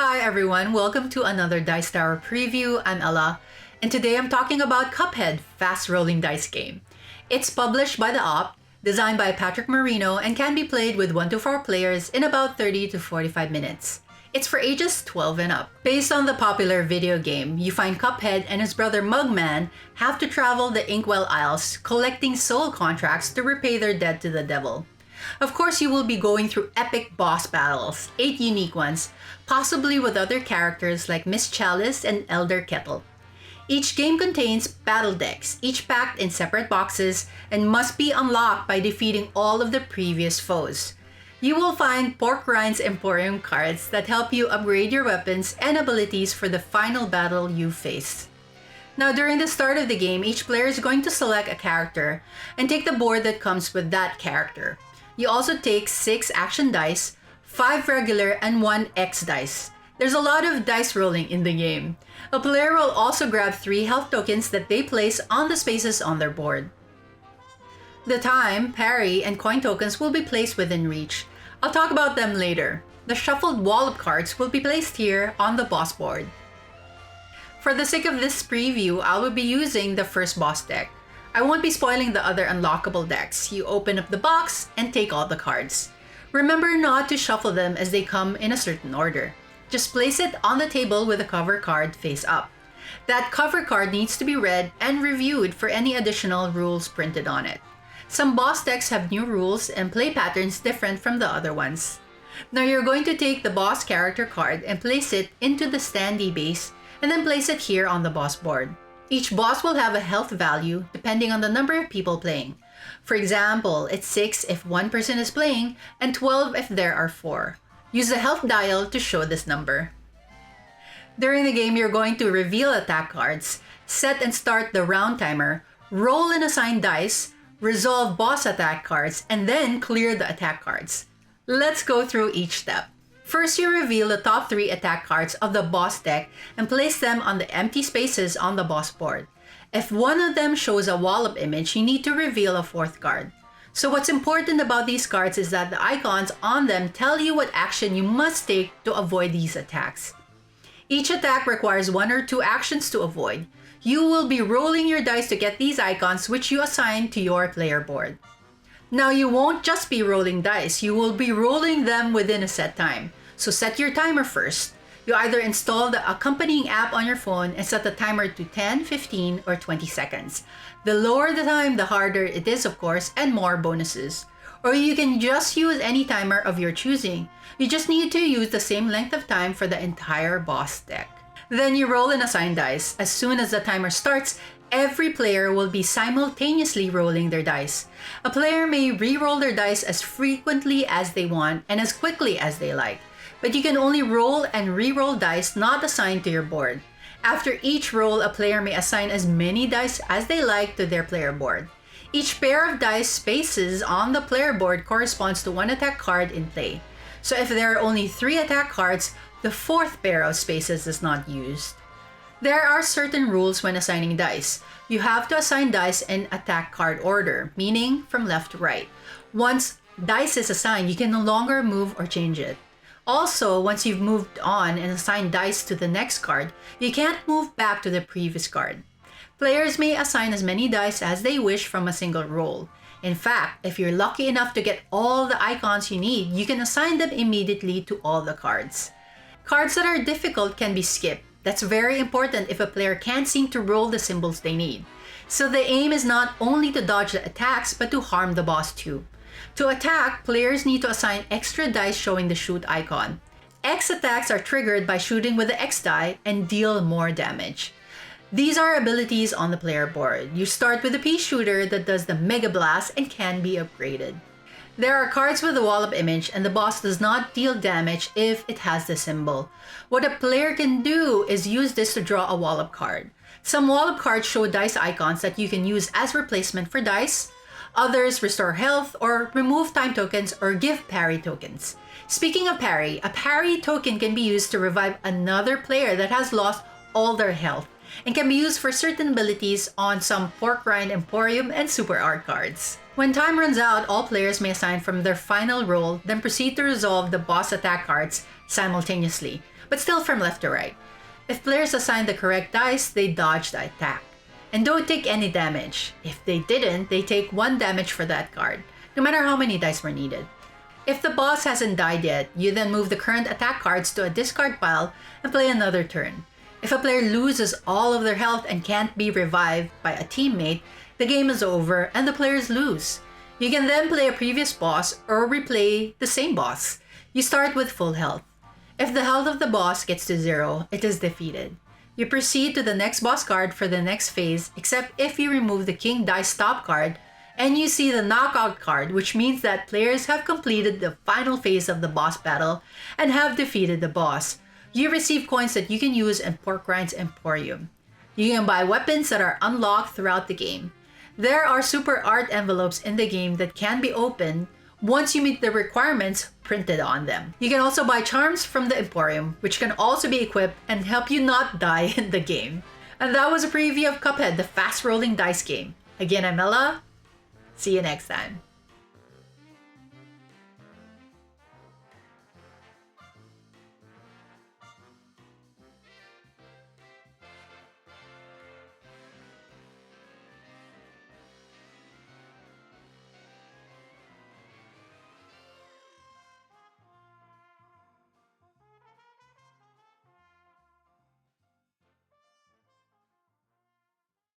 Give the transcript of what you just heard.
Hi everyone, welcome to another Dice Tower preview. I'm Ella, and today I'm talking about Cuphead Fast Rolling Dice Game. It's published by the Op, designed by Patrick Marino, and can be played with 1 to 4 players in about 30 to 45 minutes. It's for ages 12 and up. Based on the popular video game, you find Cuphead and his brother Mugman have to travel the Inkwell Isles, collecting soul contracts to repay their debt to the devil. Of course, you will be going through epic boss battles, 8 unique ones, possibly with other characters like Miss Chalice and Elder Kettle. Each game contains battle decks, each packed in separate boxes, and must be unlocked by defeating all of the previous foes. You will find Pork Rind's Emporium cards that help you upgrade your weapons and abilities for the final battle you face. Now, during the start of the game, each player is going to select a character and take the board that comes with that character. You also take 6 action dice, 5 regular, and 1 X dice. There's a lot of dice rolling in the game. A player will also grab 3 health tokens that they place on the spaces on their board. The time, parry, and coin tokens will be placed within reach. I'll talk about them later. The shuffled wallop cards will be placed here on the boss board. For the sake of this preview, I will be using the first boss deck. I won't be spoiling the other unlockable decks. You open up the box and take all the cards. Remember not to shuffle them as they come in a certain order. Just place it on the table with the cover card face up. That cover card needs to be read and reviewed for any additional rules printed on it. Some boss decks have new rules and play patterns different from the other ones. Now you're going to take the boss character card and place it into the standee base and then place it here on the boss board. Each boss will have a health value depending on the number of people playing. For example, it's 6 if one person is playing and 12 if there are 4. Use the health dial to show this number. During the game, you're going to reveal attack cards, set and start the round timer, roll and assign dice, resolve boss attack cards, and then clear the attack cards. Let's go through each step. First, you reveal the top 3 attack cards of the boss deck and place them on the empty spaces on the boss board. If one of them shows a wallop image, you need to reveal a 4th card. So what's important about these cards is that the icons on them tell you what action you must take to avoid these attacks. Each attack requires 1 or 2 actions to avoid. You will be rolling your dice to get these icons, which you assign to your player board. Now, you won't just be rolling dice, you will be rolling them within a set time. So set your timer first. You either install the accompanying app on your phone and set the timer to 10, 15, or 20 seconds. The lower the time, the harder it is, of course, and more bonuses. Or you can just use any timer of your choosing. You just need to use the same length of time for the entire boss deck. Then you roll and assign dice. As soon as the timer starts, every player will be simultaneously rolling their dice. A player may re-roll their dice as frequently as they want and as quickly as they like. But you can only roll and re-roll dice not assigned to your board. After each roll, a player may assign as many dice as they like to their player board. Each pair of dice spaces on the player board corresponds to 1 attack card in play. So if there are only 3 attack cards, the 4th pair of spaces is not used. There are certain rules when assigning dice. You have to assign dice in attack card order, meaning from left to right. Once dice is assigned, you can no longer move or change it. Also, once you've moved on and assigned dice to the next card, you can't move back to the previous card. Players may assign as many dice as they wish from a single roll. In fact, if you're lucky enough to get all the icons you need, you can assign them immediately to all the cards. Cards that are difficult can be skipped. That's very important if a player can't seem to roll the symbols they need. So the aim is not only to dodge the attacks, but to harm the boss too. To attack, players need to assign extra dice showing the shoot icon. X attacks are triggered by shooting with the X die and deal more damage. These are abilities on the player board. You start with the pea shooter that does the Mega Blast and can be upgraded. There are cards with the wallop image and the boss does not deal damage if it has the symbol. What a player can do is use this to draw a wallop card. Some wallop cards show dice icons that you can use as replacement for dice. Others restore health or remove time tokens or give parry tokens. Speaking of parry, a parry token can be used to revive another player that has lost all their health and can be used for certain abilities on some Pork Rind Emporium and Super Art cards. When time runs out, all players may assign from their final roll, then proceed to resolve the boss attack cards simultaneously. but still from left to right. If players assign the correct dice, they dodge the attack and don't take any damage. If they didn't, they take 1 damage for that card, no matter how many dice were needed. If the boss hasn't died yet, you then move the current attack cards to a discard pile and play another turn. If a player loses all of their health and can't be revived by a teammate, the game is over and the players lose. You can then play a previous boss or replay the same boss. You start with full health. If the health of the boss gets to 0, it is defeated. You proceed to the next boss card for the next phase, except if you remove the King Dice top card and you see the knockout card, which means that players have completed the final phase of the boss battle and have defeated the boss. You receive coins that you can use in Porkrind's Emporium. You can buy weapons that are unlocked throughout the game. There are super art envelopes in the game that can be opened once you meet the requirements printed on them. You can also buy charms from the Emporium, which can also be equipped and help you not die in the game. And that was a preview of Cuphead, the fast-rolling dice game. Again, I'm Ella. See you next time.